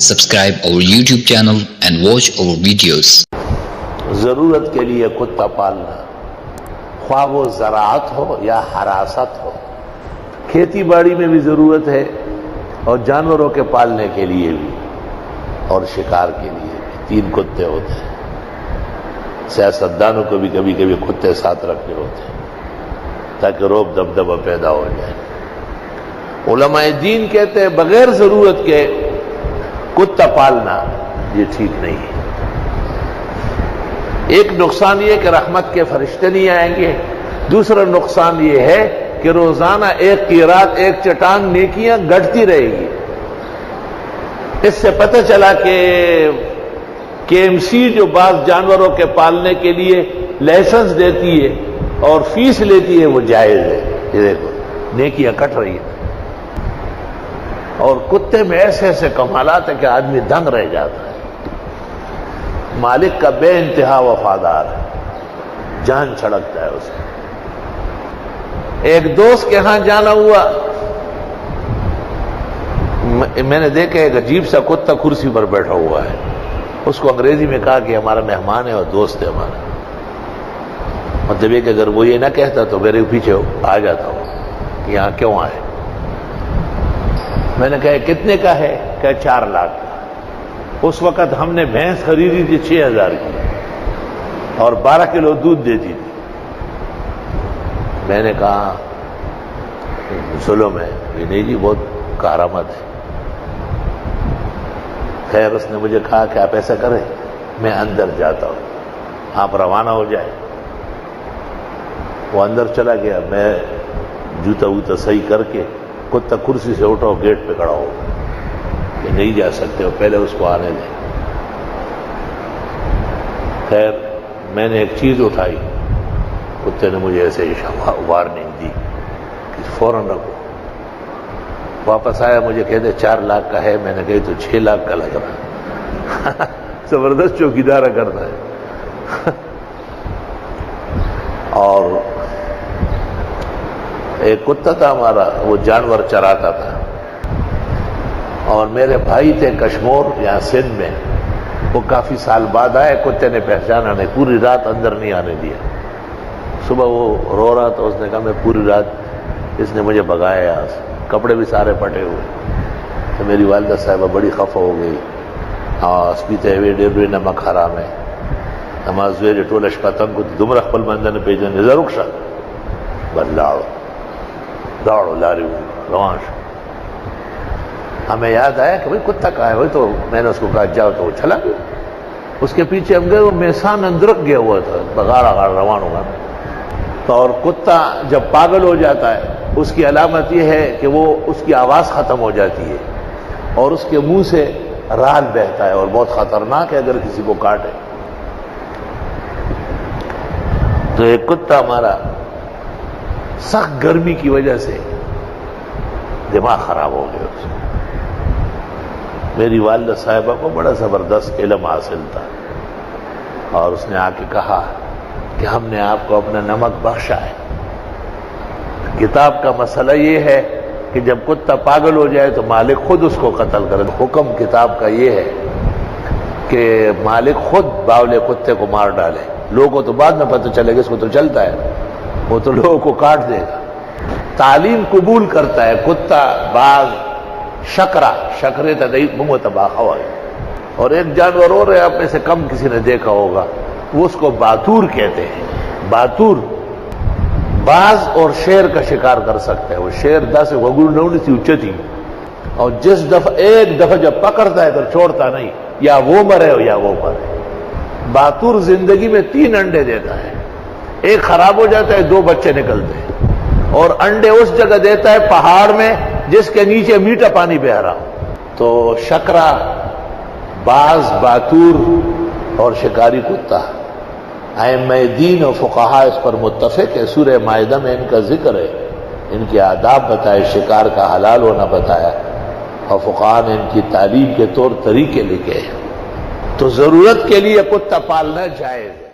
Subscribe our YouTube channel and watch our videos. ضرورت کے لیے کتا پالنا، خواہ وہ زراعت ہو یا حراست ہو، کھیتی باڑی میں بھی ضرورت ہے اور جانوروں کے پالنے کے لیے بھی اور شکار کے لیے بھی 3 کتے ہوتے ہیں۔ سیاستدانوں کو بھی کبھی کبھی کتے ساتھ رکھنے ہوتے ہیں تاکہ روب دبدبہ پیدا ہو جائے۔ علماء دین کہتے ہیں بغیر ضرورت کے کتا پالنا یہ ٹھیک نہیں ہے۔ ایک نقصان یہ کہ رحمت کے فرشتے نہیں آئیں گے، دوسرا نقصان یہ ہے کہ روزانہ ایک قیرات ایک چٹان نیکیاں گھٹتی رہے گی۔ اس سے پتہ چلا کہ KMC جو بعض جانوروں کے پالنے کے لیے لائسنس دیتی ہے اور فیس لیتی ہے وہ جائز ہے۔ یہ دیکھو نیکیاں کٹ رہی ہیں، اور کتے میں ایسے ایسے کمالات ہیں کہ آدمی دنگ رہ جاتا ہے۔ مالک کا بے انتہا وفادار ہے، جان چھڑکتا ہے اسے۔ ایک دوست کے ہاں جانا ہوا، میں نے دیکھا ایک عجیب سا کتا کرسی پر بیٹھا ہوا ہے۔ اس کو انگریزی میں کہا کہ ہمارا مہمان ہے اور دوست ہے ہمارا۔ مطلب یہ کہ اگر وہ یہ نہ کہتا تو میرے پیچھے آ جاتا ہوں کہ یہاں کیوں آئے۔ میں نے کہا کتنے کا ہے؟ کہ 4 لاکھ کا۔ اس وقت ہم نے بھینس خریدی تھی 6000 کی اور 12 کلو دودھ دیتی تھی۔ میں نے کہا ظلم ہے؟ نہیں جی بہت کارآمد ہے۔ خیر اس نے مجھے کہا کہ آپ ایسا کریں میں اندر جاتا ہوں، آپ روانہ ہو جائیں۔ وہ اندر چلا گیا، میں جوتا ووتا صحیح کر کے کتا کرسی سے اٹھا گیٹ پہ کھڑا ہو کہ نہیں جا سکتے ہو، پہلے اس کو آنے دیں۔ خیر میں نے ایک چیز اٹھائی، کتے نے مجھے ایسے ہی وارننگ دی کہ فوراً رکھو۔ واپس آیا، مجھے کہتے 4 لاکھ کا ہے۔ میں نے کہی تو 6 لاکھ کا لگ رہا۔ زبردست چوکیدارہ کرتا ہے۔ اور ایک کتا تھا ہمارا، وہ جانور چراتا تھا، اور میرے بھائی تھے کشمور یا سندھ میں، وہ کافی سال بعد آئے، کتے نے پہچانا نہیں، پوری رات اندر نہیں آنے دیا۔ صبح وہ رو رہا تھا، اس نے کہا میں پوری رات اس نے مجھے بگایا یہاں سے، کپڑے بھی سارے پھٹے ہوئے۔ تو میری والدہ صاحبہ بڑی خفا ہو گئی۔ اسپیتے ہوئے ڈیبری نمک حرام ہے نماز ویرے ٹولش پتنگ کو دمرخ پل مندن پیجن ضرور شا بلاڑو دوڑو لاری روانش۔ ہمیں یاد آیا کہ بھئی کتا کہاں ہے؟ وہی تو میں نے اس کو کہا جاؤ، تو وہ چلا گیا۔ اس کے پیچھے ہم گئے، وہ میسان اندرک گیا ہوا تھا، بغار روان ہوگا۔ تو اور کتا جب پاگل ہو جاتا ہے اس کی علامت یہ ہے کہ وہ اس کی آواز ختم ہو جاتی ہے اور اس کے منہ سے رال بہتا ہے، اور بہت خطرناک ہے اگر کسی کو کاٹے۔ تو ایک کتا ہمارا سخت گرمی کی وجہ سے دماغ خراب ہو گیا اس میں۔ میری والدہ صاحبہ کو بڑا زبردست علم حاصل تھا، اور اس نے آ کے کہا کہ ہم نے آپ کو اپنا نمک بخشا ہے۔ کتاب کا مسئلہ یہ ہے کہ جب کتا پاگل ہو جائے تو مالک خود اس کو قتل کرے۔ حکم کتاب کا یہ ہے کہ مالک خود باولے کتے کو مار ڈالے۔ لوگوں کو تو بعد میں پتہ چلے گا، اس کو تو چلتا ہے، وہ تو لوگوں کو کاٹ دے گا۔ تعلیم قبول کرتا ہے کتا، باز، شکرے تدعید منہ تباہ ہوا ہے۔ اور ایک جانور اور ہے، آپ میں سے کم کسی نے دیکھا ہوگا، وہ اس کو باتور کہتے ہیں۔ باتور باز اور شیر کا شکار کر سکتا ہے۔ وہ شیر 10 وگڑ نہ سی اچتی، اور ایک دفعہ جب پکڑتا ہے تو چھوڑتا نہیں، یا وہ مرے ہو یا وہ مرے۔ باتور زندگی میں 3 انڈے دیتا ہے، ایک خراب ہو جاتا ہے، 2 بچے نکلتے ہیں، اور انڈے اس جگہ دیتا ہے پہاڑ میں جس کے نیچے میٹھا پانی بہ رہا ہو۔ تو شکرا، باز، باتور اور شکاری کتا، ائمہ دین و فقہاء اس پر متفق ہے۔ سورہ مائدہ میں ان کا ذکر ہے، ان کے آداب بتائے، شکار کا حلال ہونا بتایا، اور فقہاء نے ان کی تعلیم کے طور طریقے لکھے ہیں۔ تو ضرورت کے لیے کتا پالنا جائز ہے۔